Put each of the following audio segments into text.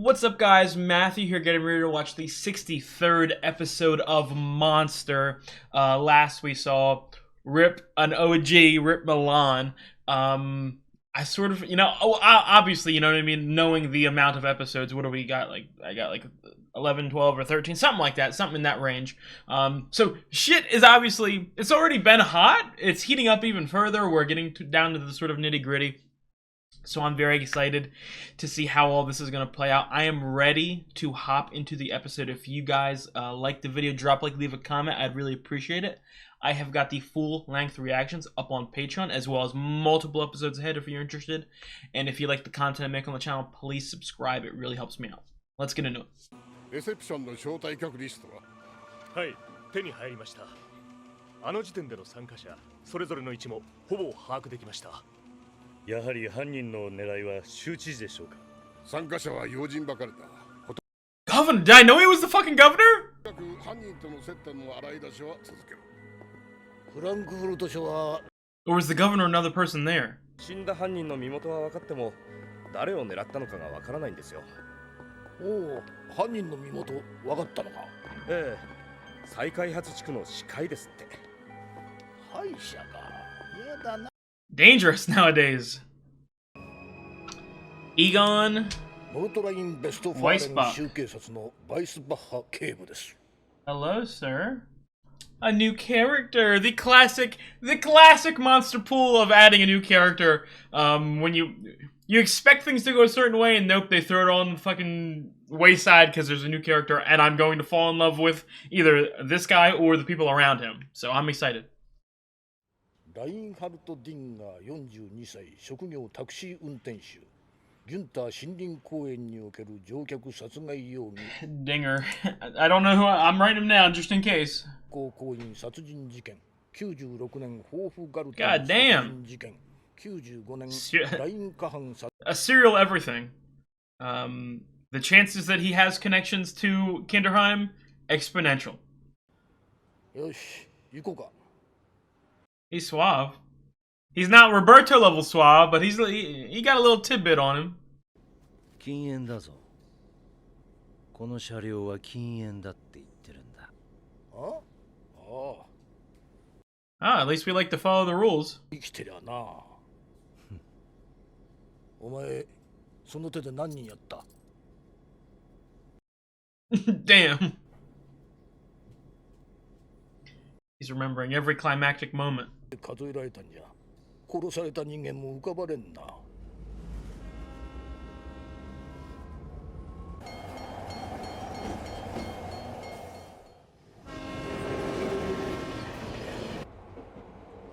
What's up, guys? Matthew here, getting ready to watch the 63rd episode of Monster. Last we saw Rip, an OG, Rip Milan. I sort of, obviously, you know what I mean? Knowing the amount of episodes, what do we got? I got 11, 12, or 13, something like that, something in that range. So shit is obviously, it's already been hot. It's heating up even further. We're getting down to the sort of nitty gritty. So I'm very excited to see how all this is going to play out. I am ready to hop into the episode. If you guys like the video, drop a like, leave a comment. I'd really appreciate it. I have got the full-length reactions up on Patreon, as well as multiple episodes ahead if you're interested. And if you like the content I make on the channel, please subscribe. It really helps me out. Let's get into it. Reception の招待客リストは？はい、手に入りました。あの時点での参加者、それぞれの位置もほぼ把握できました。やはり犯人の狙いは州知事でしょうか。参加者は要人ばかりだ。Governor? Did I know he was the fucking governor? 犯人との接点の洗い出しは続ける。フランクフルト署は Or was the governor another person there? 死んだ犯人の身元は分かっても誰を狙ったのかが分からないんですよ。おお、犯人の身元分かったのか。ええ、再開発地区の司会ですって。歯医者か。嫌だな。Dangerous nowadays. Egon ノルトラインベストファーレン州警察のバイスバッハ警部です。Hello, sir. A new character. The classic monster pool of adding a new character. When you expect things to go a certain way, and nope, they throw it on the fucking wayside because there's a new character, and I'm going to fall in love with either this guy or the people around him. So I'm excited. ラインハルト・ディンガー42歳、職業タクシー運転手。ギュンター森林公園における乗客殺害容疑。Dinger. I don't know who I'm writing him down just in case. 高校員殺人事件。96年ホーフガルト God 殺 damn. 人事件。95年ラインカハン殺 A serial everything. The chances that he has connections to Kinderheim, exponential. よし、行こうか。He's suave. He's not Roberto level suave, but he got a little tidbit on him. 禁煙だぞ。この車両は禁煙だって言ってるんだ。ああ。Ah, at least we like to follow the rules. 生きてりゃな。お前、その手で何人やった？ Damn. He's remembering every climactic moment. 数えられたんじゃ。殺された人間も浮かばれんな。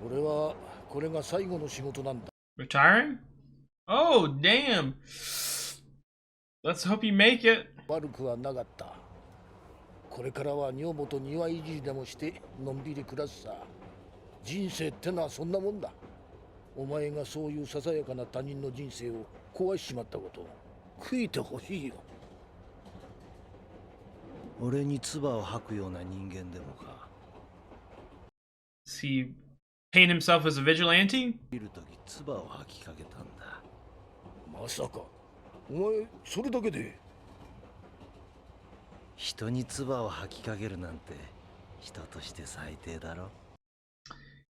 俺はこれが最後の仕事なんだ。Retiring? Oh, damn. Let's hope you make it. 悪くはなかった。これからは女房と庭いじりでもしてのんびり暮らすさ。人生ってのはそんなもんだ。お前がそういうささやかな他人の人生を壊しちまったこと悔いてほしいよ。俺に唾を吐くような人間でもか。Does he paint himself as a vigilante? 見るとき唾を吐きかけたんだ。まさかお前それだけで。人に唾を吐きかけるなんて人として最低だろ。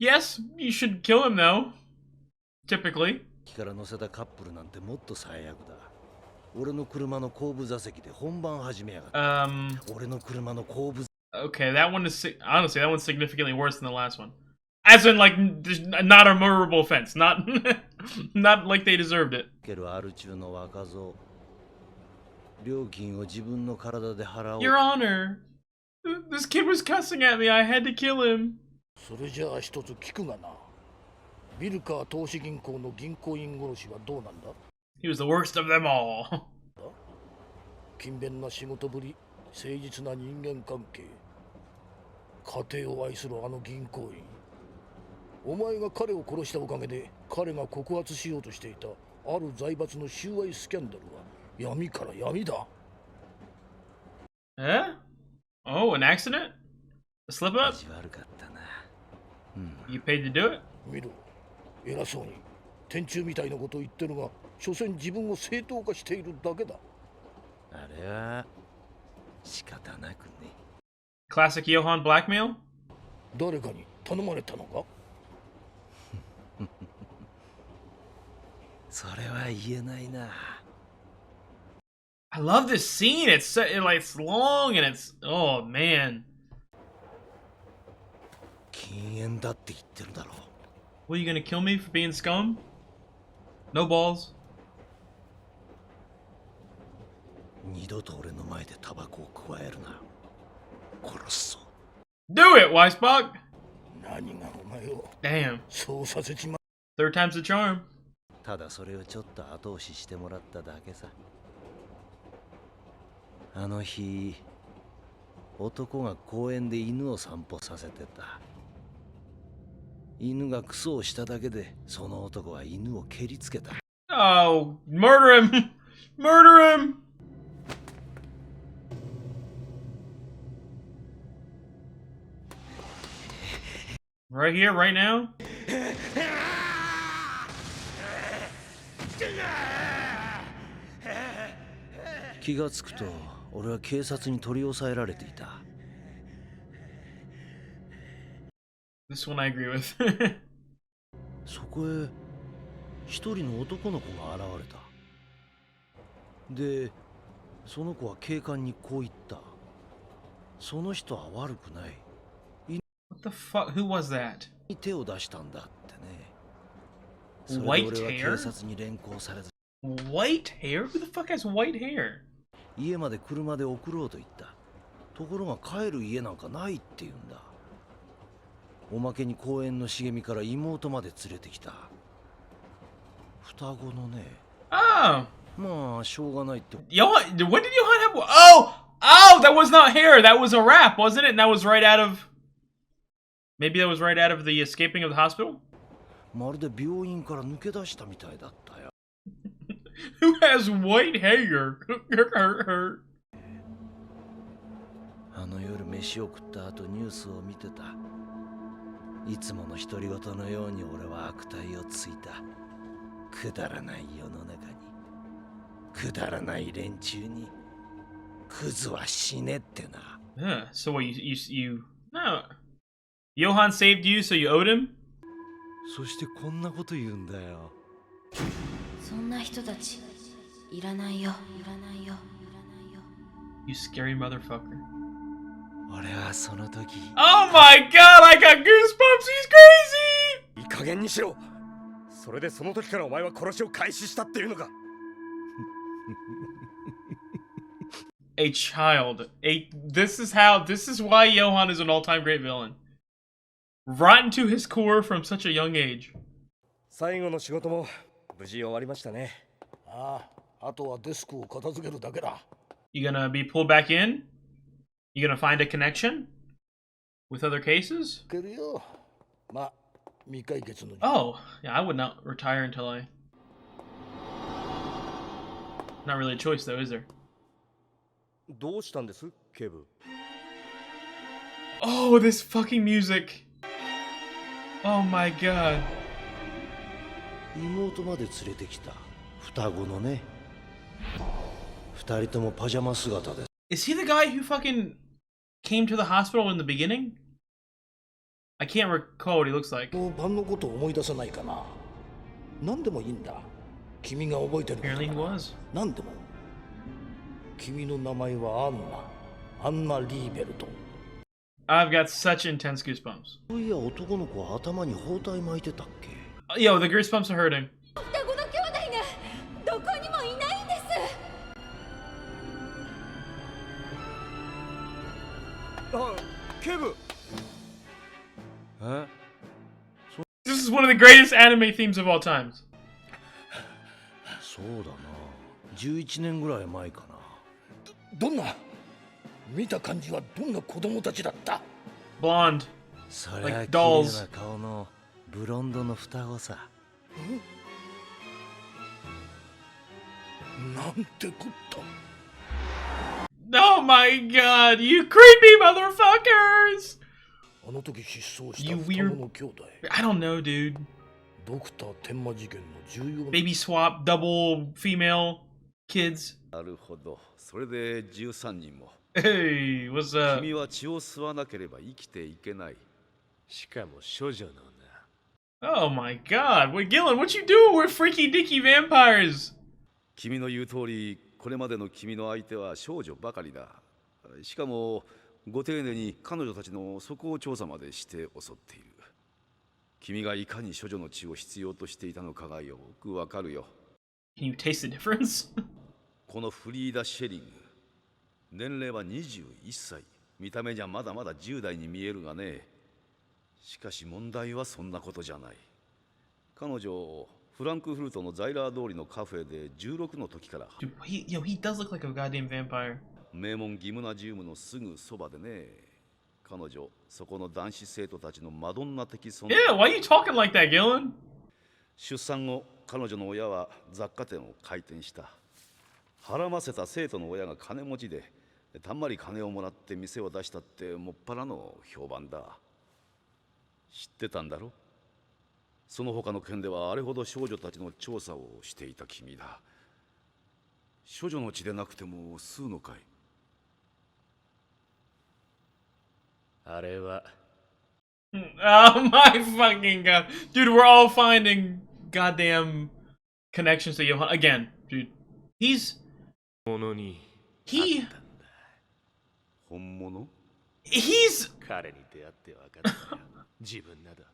Yes, you should kill him though. Typically. 木から乗せたカップルなんてもっと最悪だ。俺の車の後部座席で本番始めやがった。俺の車の後部。 Okay, that one is honestly that one's significantly worse than the last one. As in, like, not a murderable offense, not not like they deserved it. けるアル中の若造。料金を自分の体で払おう。 Your Honor, this kid was cussing at me. I had to kill him. それじゃあ一つ聞くがな。ビルカー投資銀行の銀行員殺しはどうなんだ？ He was the worst of them all. 勤勉な仕事ぶり、誠実な人間関係、家庭を愛するあの銀行員。お前が彼を殺したおかげで彼が告発しようとしていたある財閥の収賄スキャンダルは闇から闇だ。Eh? Oh, an accident? A slip up? 悪かったな。You paid to do it? 見ろ、偉そうに天中みたいなことを言ってるが、所詮自分を正当化しているだけだ。れは仕方なくね。 Classic Johan blackmail? 誰かに頼まれたのか？それは言えないな。 I love this scene. It's long and it's oh man. 禁煙だって言ってるだろう。 What, are you gonna kill me for being scum? No balls. 二度と俺の前でタバコを加えるな。殺すぞ。 Do it, Weisbach! 何がお前を Damn. そうさせちま Third time's the charm. ただそれをちょっと後押ししてもらっただけさ。あの日、男が公園で犬を散歩させてた。犬がクソをしただけで、その男は犬を蹴りつけた。 Oh, murder him! Murder him! Right here, right now? 気がつくと、俺は警察に取り押さえられていた。 This one I agree with. そこへ一人の男の子が現れた。で、その子は警官にこう言った。その人は悪くない。 What the fuck? Who was that? に手を出したんだってね。 White それで俺 hair? は警察に連行されず、 White hair? Who the fuck has white hair? 家まで車で送ろうと言った。ところが帰る家なんかないって言うんだ。おまけに公園の茂みから妹まで連れてきた。双子のね。 Oh! まあしょうがないって。 Johan, when did Johan have? Oh! Oh! That was not hair! That was a rap, wasn't it? And that was right out of... Maybe that was right out of the escaping of the hospital? まるで病院から抜け出したみたいだったよ。 Who has white hair? あの夜飯を食った後ニュースを見てた。いつもの独り言のように俺は悪態をついた。くだらない世の中に、くだらない連中に、クズは死ねってな。So what, you... No. Johan saved you, so you owed him? そしてこんなこと言うんだよ。そんな人たちいらないよ、いらないよ、いらないよ。 You scary motherfucker. 俺はその時、 Oh my god, I got goosebumps! He's crazy! いい加減にしろ。それでその時からお前は殺しを開始したっていうのか。A child. This is why Johan is an all-time great villain. Rotten to his core from such a young age. 最後の仕事も無事終わりましたね。ああ、あとはデスクを片付けるだけだ。You gonna be pulled back in? You gonna find a connection with other cases? けるよ。まあ、未解決の。 Oh, yeah, I would not retire until I... Not really a choice though, is there? どうしたんです、警部。Oh, this fucking music. Oh my god. 妹まで連れてきた。双子のね。二人ともパジャマ姿で。 Is he the guy who fucking came to the hospital in the beginning? I can't recall what he looks like. もう晩のことを思い出さないかな。何でもいいんだ。君が覚えてることな Apparently he ら was. 何でも。君の名前はアンナ・リーベルト。 I've got such intense goosebumps. そういや男の子は頭に包帯巻いてたっけ。 Yo, the goosebumps are hurting. 双子の兄弟がどこにもいないんです。あ、警部。え？ This is one of the greatest anime themes of all times. そうだな。11年ぐらい前かな。どんな見た感じはどんな子供たちだった？ Blonde. そりゃ Like 綺麗 dolls. な顔のブロンドの双子さ。なんてこった。 Oh my god, you creepy motherfuckers! あの時失踪した You 双 weird- 子の兄弟。 I don't know, dude. ドクター天魔事件の重要な Baby swap, double female. kids. なるほど。それで13人も。 Hey, what's up? 君は血を吸わなければ生きていけない。しかも処女のな。 Oh my god. Wait, Gillen, what you doing? We're freaky dicky vampires. 君の言う通り、これまでの君の相手は少女ばかりだ。しかもご丁寧に彼女たちの素行調査までして襲っている。君がいかに処女の血を必要としていたのかがよくわかるよ。Can you taste the difference? このフリーダ・シェリング、年齢は21歳。見た目じゃまだまだ10代に見えるがね。しかし問題はそんなことじゃない。彼女、フランクフルトのザイラー通りのカフェで16の時から Dude, he does look like a goddamn vampire. 名門ギムナジウムのすぐそばでね。彼女、そこの男子生徒たちのマドンナ的存在。 Yeah, why are you talking like that, Gillen? 出産後、彼女の親は雑貨店を開店した。腹ませた生徒の親が金持ちで、たんまり金をもらって店を出したってもっぱらの評判だ。知ってたんだろ？その他の件ではあれほど少女たちの調査をしていた君だ。処女の血でなくても吸うのかい？あれは Oh my fucking god. Dude, we're all finding goddamn connections to Johan. Again, dude. ものに He... 本物？ He's... 彼に出会って分かったよ。自分など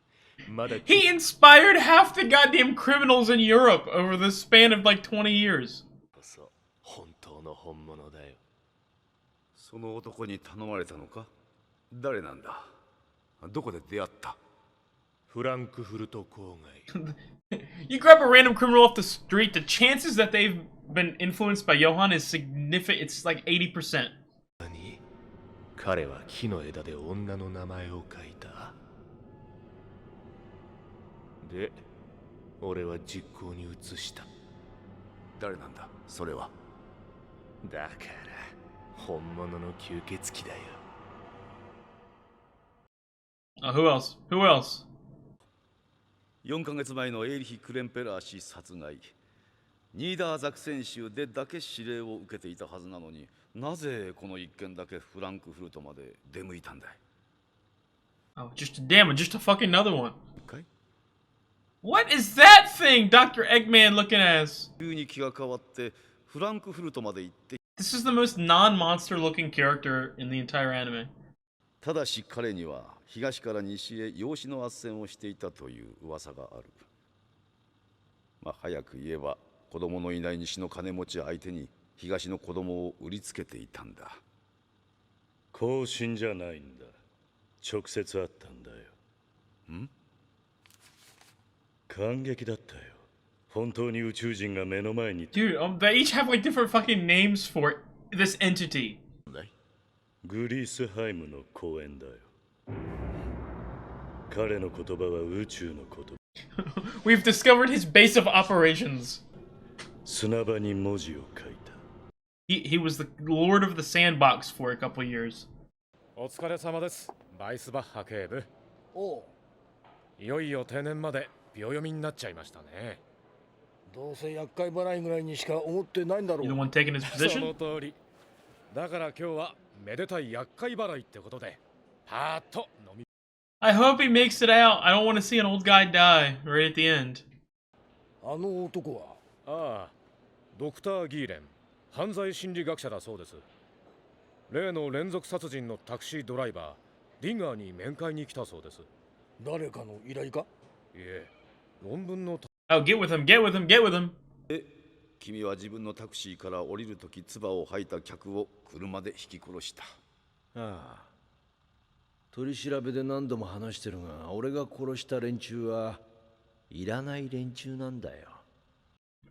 まだ He inspired half the goddamn criminals in Europe over the span of like 20 years. こそ本当の本物だよ。その男に頼まれたのか？誰なんだ？どこで出会った？フランクフルト郊外。You grab a random criminal off the street, the chances that they've been influenced by Johan is significant. It's like 80%. 何？彼は木の枝で女の名前を書いた。で、俺は実行に移した。誰なんだ？それは。だから本物の吸血鬼だよ。Who else? Who else? 4ヶ月前のエーリヒ・クレンペラー氏殺害。ニーダーザクセン州でだけ指令を受けていたはずなのに、なぜこの一件だけフランクフルトまで出向いたんだい？ Oh, just damn it, just a fucking another one. かい？ What is that thing, Dr. Eggman looking ass? 急に気が変わってフランクフルトまで行って、 This is the most non-monster looking character in the entire anime. ただし彼には東から西へ養子の斡旋をしていたという噂がある。まあ早く言えば子供のいない西の金持ち相手に東の子供を売りつけていたんだ。更新じゃないんだ。直接会ったんだよ。ん？感激だったよ。本当に宇宙人が目の前に。 Dude, they each have like different fucking names for this entity. グリースハイムの公園だよ。彼の言葉は宇宙の言葉。We've discovered his base of operations. 砂場に文字を書いた。He was the lord of the sandbox for a couple years. お疲れ様です、バイスバッハ警部。おう、いよいよ定年まで秒読みになっちゃいましたね。どうせ厄介払いぐらいにしか思ってないんだろ You the う。 one taking his その position? 通り。だから今日はめでたい厄介払いってことで、パーッと飲み。I hope he makes it out. I don't want to see an old guy die right at the end. あの男はああ、ドクター・ギーレン、犯罪心理学者だそうです。例の連続殺人のタクシードライバー、ディガーに面会に来たそうです。誰かの依頼か？いえ、論文の Oh, get with him, get with him, get with him. 君は自分のタクシーから降りるとき唾を吐いた客を車で引き殺した。ああ。取り調べで何度も話してるが、俺が殺した連中はいらない連中なんだよ。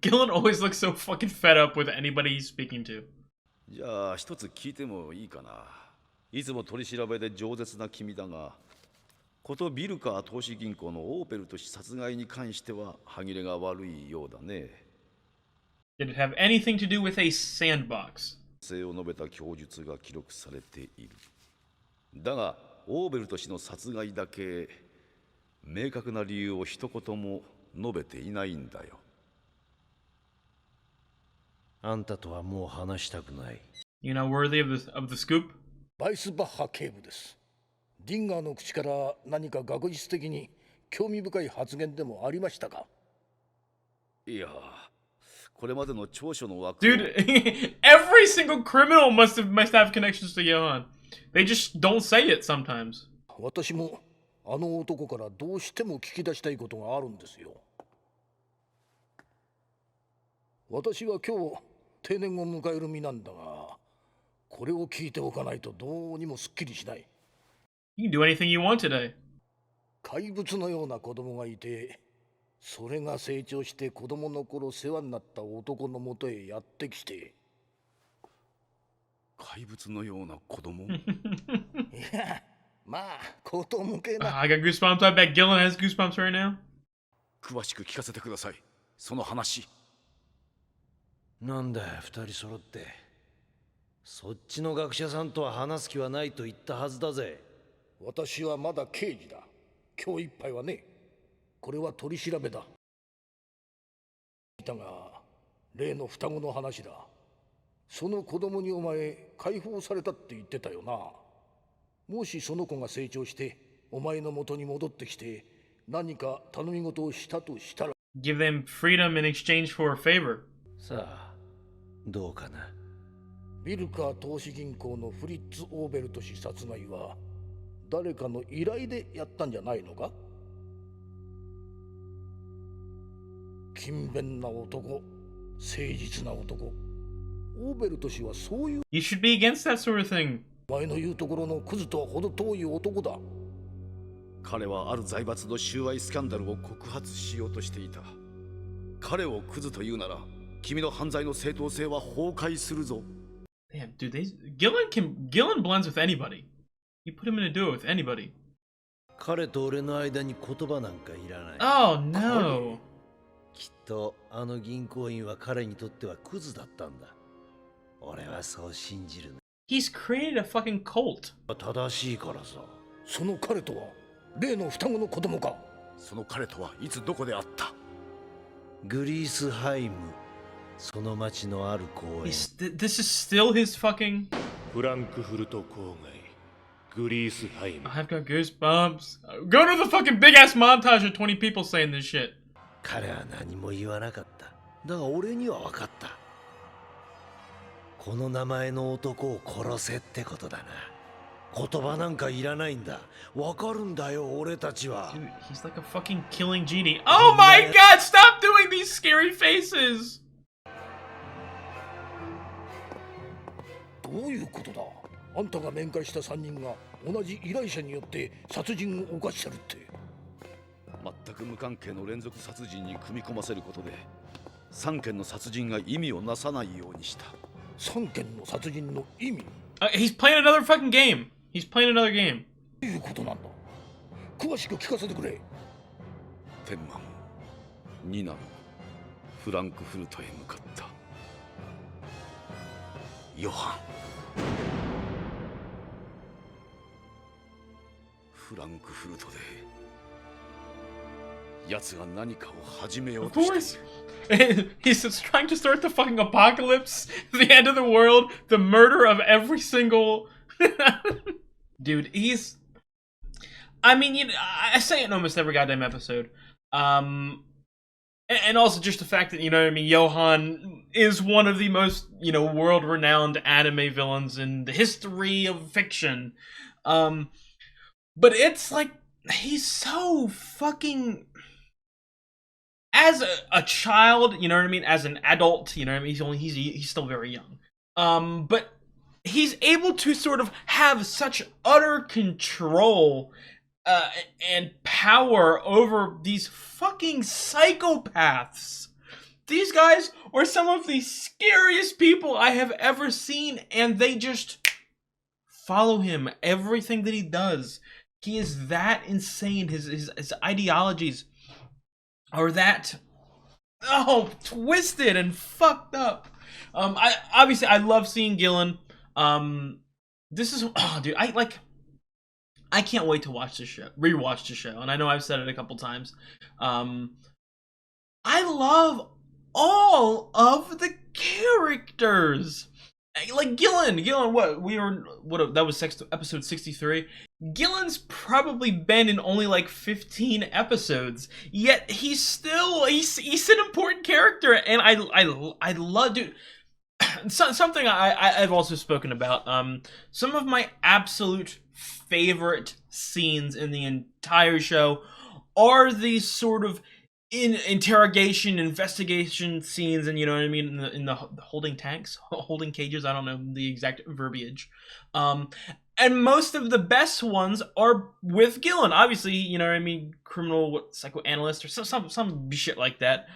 Gillen always looks so fucking fed up with anybody he's speaking to. じゃあ一つ聞いてもいいかな。いつも取り調べで饒舌な君だが、ことビルカー投資銀行のオーペルト氏殺害に関しては歯切れが悪いようだね。Did it have anything to do with a sandbox? 性を述べた供述が記録されている。だがオーベルト氏の殺害だけ明確な理由を一言も述べていないんだよ。あんたとはもう話したくない。You know, worthy of the scoop? バイスバッハ警部です。ディンガーの口から何か学術的に興味深い発言でもありましたか？いや、これまでの調書の枠。 Dude, every single criminal must have connections to Johan. They just don't say it sometimes. 私もあの男からどうしても聞き出したいことがあるんですよ。私は今日定年を迎える身なんだが、これを聞いておかないとどうにもすっきりしない。You can do anything you want today. 怪物のような子供がいて、それが成長して子供の頃世話になった男のもとへやってきて。怪物のような子供。いや、まあ、こと向けな。I got goosebumps. I bet Gillen has goosebumps right now. 詳しく聞かせてください。その話。なんだよ、二人揃って。そっちの学者さんとは話す気はないと言ったはずだぜ。私はまだ刑事だ。今日いっぱいはね。これは取り調べだ。だが、例の双子の話だ。その子供にお前、解放されたって言ってたよな。もしその子が成長して、お前の元に戻ってきて、何か頼み事をしたとしたら。Give them freedom in exchange for a favor. さあ、どうかな。ビルカー投資銀行のフリッツ・オーベルト氏殺害は、誰かの依頼でやったんじゃないのか？勤勉な男、誠実な男。オーベルト氏はそういう。 You should be against that sort of thing. お前の言うところのクズとは程遠い男だ。彼はある財閥の収賄スキャンダルを告発しようとしていた。彼をクズというなら、君の犯罪の正当性は崩壊するぞ。Damn, dude, Gillen blends with anybody. You put him in a duo with anybody. 彼と俺の間に言葉なんかいらない。Oh no. きっとあの銀行員は彼にとってはクズだったんだ。俺はそう信じるね。He's created a fucking cult. 正しいからさ。その彼とは例の双子の子供か？その彼とはいつどこで会った？グリースハイム、その町のある公園。This is still his fucking. フランクフルト郊外グリースハイム。 I've got goosebumps. Go to the fucking big ass montage of 20 people saying this shit. 彼は何も言わなかった。だが俺には分かった。この名前の男を殺せってことだな。言葉なんかいらないんだ。わかるんだよ、俺たちは。Dude, he's like a fucking killing genie. Oh my god, stop doing these scary faces! どういうことだ？あんたが面会した3人が同じ依頼者によって殺人を犯してるって。全く無関係の連続殺人に組み込ませることで、3件の殺人が意味をなさないようにした。3件の殺人の意味？ He's playing another fucking game. He's playing another game. どういうことなんだ？詳しく聞かせてくれ。天満、ニナのフランクフルトへ向かった。ヨハン。フランクフルトで奴が何かを始めよう Of としてい course. る。 He's trying to start the fucking apocalypse, the end of the world, the murder of every single. Dude, he's. I mean, you know, I say it in almost every goddamn episode. And also just the fact that, you know what I mean, Johan is one of the most, you know, world-renowned anime villains in the history of fiction. But it's like, he's so fucking... As a child, you know what I mean, as an adult, you know what I mean, he's still very young. But he's able to sort of have such utter control and power over these fucking psychopaths. These guys are some of the scariest people I have ever seen, and they just follow him. Everything that he does, he is that insane. His ideologies are that twisted and fucked up. I love seeing Gillen. This is dude, I can't wait to watch this show, rewatch the show, and I know I've said it a couple times. I love all of the characters. Like Gillen, that was episode 63. Gillen's probably been in only like 15 episodes, yet he's an important character, and I love, dude. Something I've also spoken about. Some of my absolute favorite scenes in the entire show are these sort of interrogation, investigation scenes, and you know what I mean, in the holding tanks, holding cages. I don't know the exact verbiage. And most of the best ones are with Gillen. Obviously, you know what I mean, criminal psychoanalyst or some shit like that.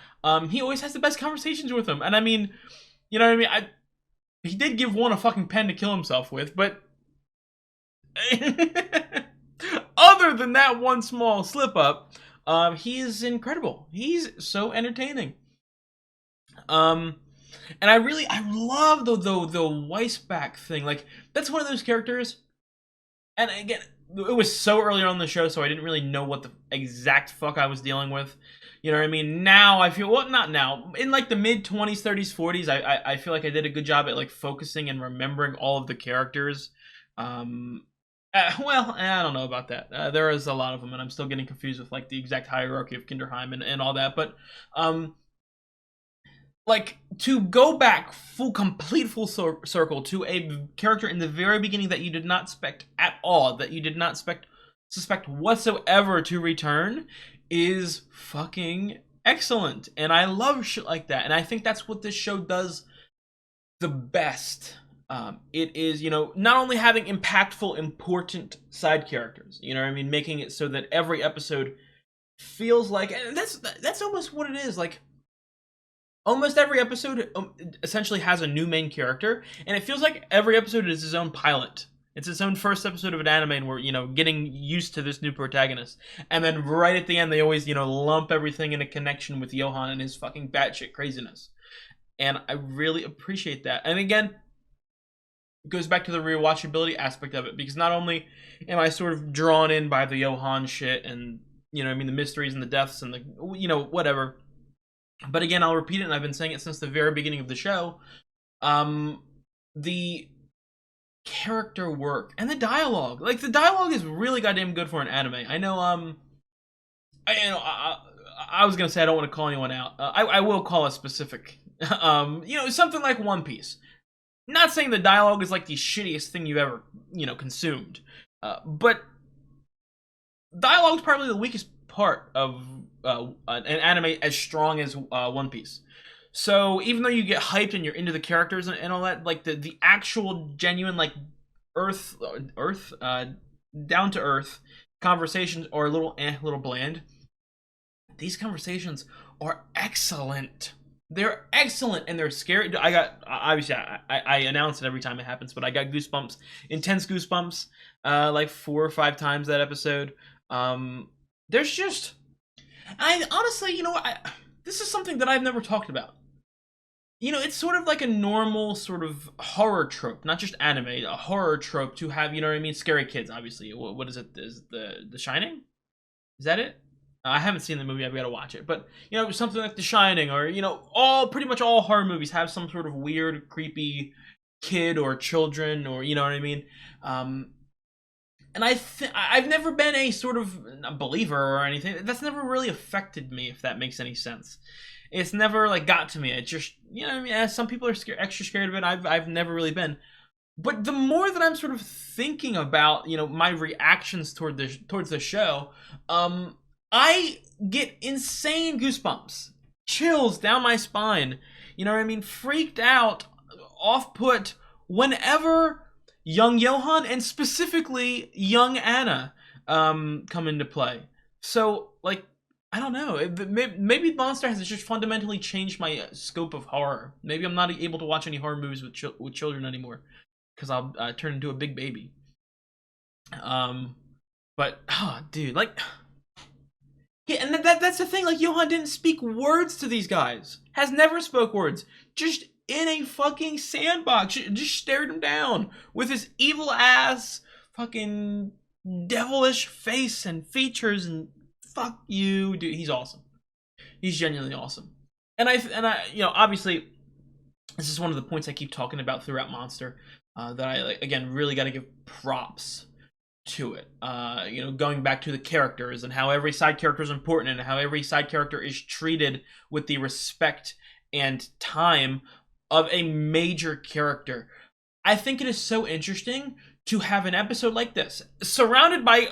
He always has the best conversations with him, and I mean, you know what I mean. He did give one a fucking pen to kill himself with, but other than that one small slip up, he is incredible. He's so entertaining. And I love the Weissback thing. Like, that's one of those characters. And again, it was so early on in the show, so I didn't really know what the exact fuck I was dealing with. You know what I mean? Now I feel, well, not now. In like the mid 20s, 30s, 40s, I feel like I did a good job at like focusing and remembering all of the characters. Well, I don't know about that. There is a lot of them, and I'm still getting confused with like the exact hierarchy of Kinderheim and all that. But like, to go back complete full circle to a character in the very beginning that you did not expect at all, that you did not suspect whatsoever to return, is fucking excellent. And I love shit like that. And I think that's what this show does the best. It is, you know, not only having impactful, important side characters, you know what I mean, making it so that every episode feels like, and that's almost what it is, like, almost every episode essentially has a new main character, and it feels like every episode is its own pilot. It's its own first episode of an anime, and we're, you know, getting used to this new protagonist. And then right at the end, they always, you know, lump everything in a connection with Johan and his fucking batshit craziness. And I really appreciate that. And again, it goes back to the rewatchability aspect of it, because not only am I sort of drawn in by the Johan shit and, you know, I mean, the mysteries and the deaths and the, you know, whatever. But again, I'll repeat it, and I've been saying it since the very beginning of the show. The character work and the dialogue, like, the dialogue is really goddamn good for an anime. I know, I was gonna say I don't want to call anyone out. I will call a specific, you know, something like One Piece. Not saying the dialogue is like the shittiest thing you've ever, you know, consumed, but dialogue is probably the weakest part of an anime as strong as One Piece. So even though you get hyped and you're into the characters and all that, like the actual genuine, like, earth down to earth conversations are a little bland. These conversations are excellent. They're excellent, and they're scary. Obviously I announce it every time it happens, but I got goosebumps, intense goosebumps, like 4 or 5 times that episode. There's just, I honestly, you know, this is something that I've never talked about. You know, it's sort of like a normal sort of horror trope, not just anime, a horror trope to have, you know what I mean, scary kids, obviously. What is it? Is The Shining? Is that it? I haven't seen the movie, I've got to watch it. But, you know, something like The Shining, or, you know, pretty much all horror movies have some sort of weird, creepy kid or children, or, you know what I mean? And I've never been a sort of a believer or anything. That's never really affected me, if that makes any sense. It's never, like, got to me. It just, you know what I mean? Some people are extra scared of it. I've never really been. But the more that I'm sort of thinking about, you know, my reactions towards the show, I get insane goosebumps, chills down my spine. You know what I mean? Freaked out, off-put whenever young Johan and specifically young Anna come into play. So, like, I don't know. Maybe Monster has just fundamentally changed my scope of horror. Maybe I'm not able to watch any horror movies with children anymore, because I'll turn into a big baby. But, dude, like, yeah, and that's the thing. Like, Johan didn't speak words to these guys. Has never spoke words. Just in a fucking sandbox, just stared him down with his evil ass, fucking devilish face and features, and fuck you, dude. He's awesome. He's genuinely awesome. And I, you know, obviously, this is one of the points I keep talking about throughout Monster, that I, like, again, really got to give props to it. You know, going back to the characters and how every side character is important and how every side character is treated with the respect and time of a major character. I think it is so interesting to have an episode like this, surrounded by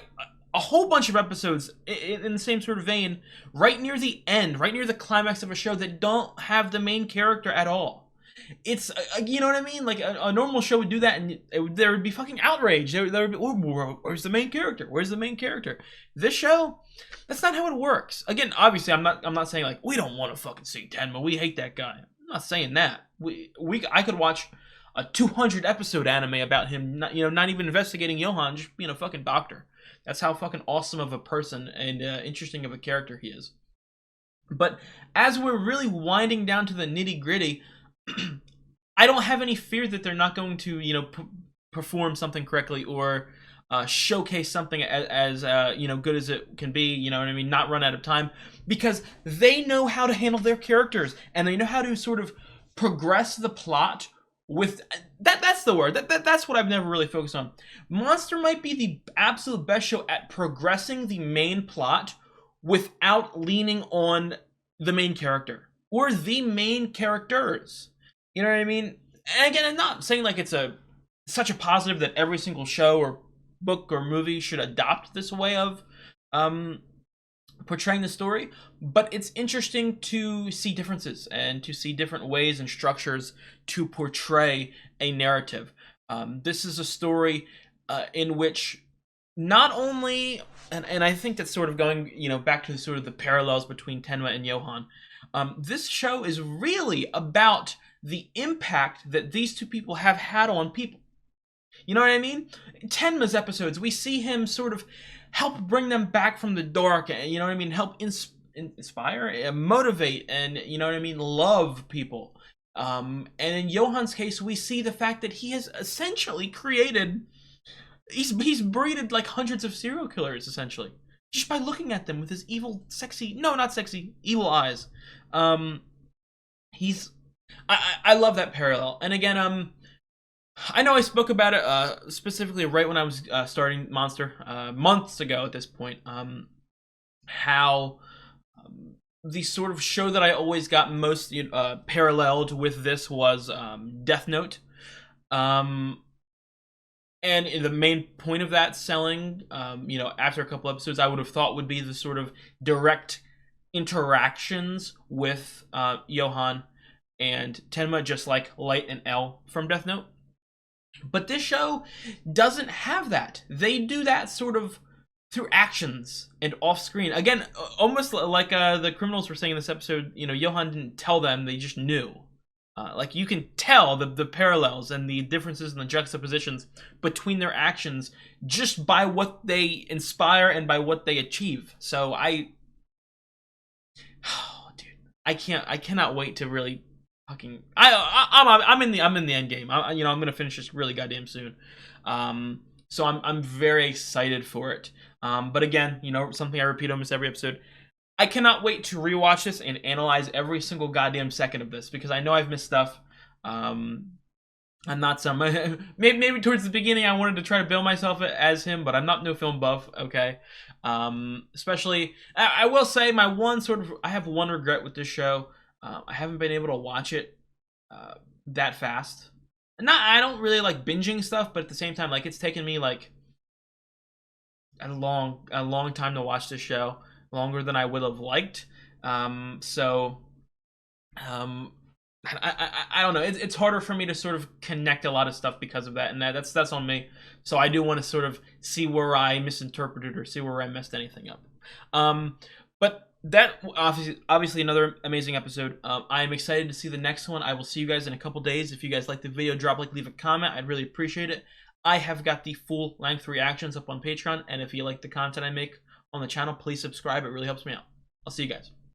a whole bunch of episodes in the same sort of vein, right near the end, right near the climax of a show that don't have the main character at all. It's, you know what I mean? Like, a normal show would do that, and there would be fucking outrage. There would be, oh, where's the main character? Where's the main character? This show, that's not how it works. Again, obviously, I'm not saying, like, we don't want to fucking see Tenma. We hate that guy. I'm not saying that. I could watch a 200 episode anime about him, not even investigating Johan, just being a fucking doctor. That's how fucking awesome of a person and interesting of a character he is. But as we're really winding down to the nitty gritty, I don't have any fear that they're not going to, perform something correctly or showcase something as good as it can be. You know what I mean? Not run out of time, because they know how to handle their characters and they know how to sort of progress the plot with that. That's the word. That's what I've never really focused on. Monster might be the absolute best show at progressing the main plot without leaning on the main character or the main characters. You know what I mean? And again, I'm not saying like it's such a positive that every single show or book or movie should adopt this way of portraying the story, but it's interesting to see differences and to see different ways and structures to portray a narrative. This is a story in which not only, and I think that's sort of going, back to sort of the parallels between Tenma and Johan. This show is really about the impact that these two people have had on people. You know what I mean? Tenma's episodes, we see him sort of help bring them back from the dark, you know what I mean? Help inspire, motivate, and, you know what I mean, love people. And in Johan's case, we see the fact that he has essentially created, he's breeded like hundreds of serial killers, essentially, just by looking at them with his evil, evil eyes. I love that parallel. And again, I know I spoke about it specifically right when I was starting Monster months ago at this point. How the sort of show that I always got most paralleled with this was Death Note. And the main point of that selling, after a couple episodes, I would have thought would be the sort of direct interactions with Johan and Tenma, just like Light and L from Death Note. But this show doesn't have that. They do that sort of through actions and off screen. Again, almost like the criminals were saying in this episode, Johan didn't tell them, they just knew. Like, you can tell the parallels and the differences and the juxtapositions between their actions just by what they inspire and by what they achieve. So I cannot wait to really fucking. I'm in the end game. I'm gonna finish this really goddamn soon. So I'm very excited for it. But again, something I repeat almost every episode. I cannot wait to rewatch this and analyze every single goddamn second of this, because I know I've missed stuff. I'm not some. Maybe towards the beginning I wanted to try to bill myself as him, but I'm not no film buff. Okay. Especially, I will say I have one regret with this show. I haven't been able to watch it that fast. I don't really like binging stuff, but at the same time, like, it's taken me like a long time to watch this show. Longer than I would have liked. I don't know. It's harder for me to sort of connect a lot of stuff because of that, and that's on me. So I do want to sort of see where I misinterpreted or see where I messed anything up. But that obviously another amazing episode. I am excited to see the next one. I will see you guys in a couple days. If you guys like the video, leave a comment. I'd really appreciate it. I have got the full length reactions up on Patreon, and if you like the content I make on the channel, please subscribe. It really helps me out. I'll see you guys.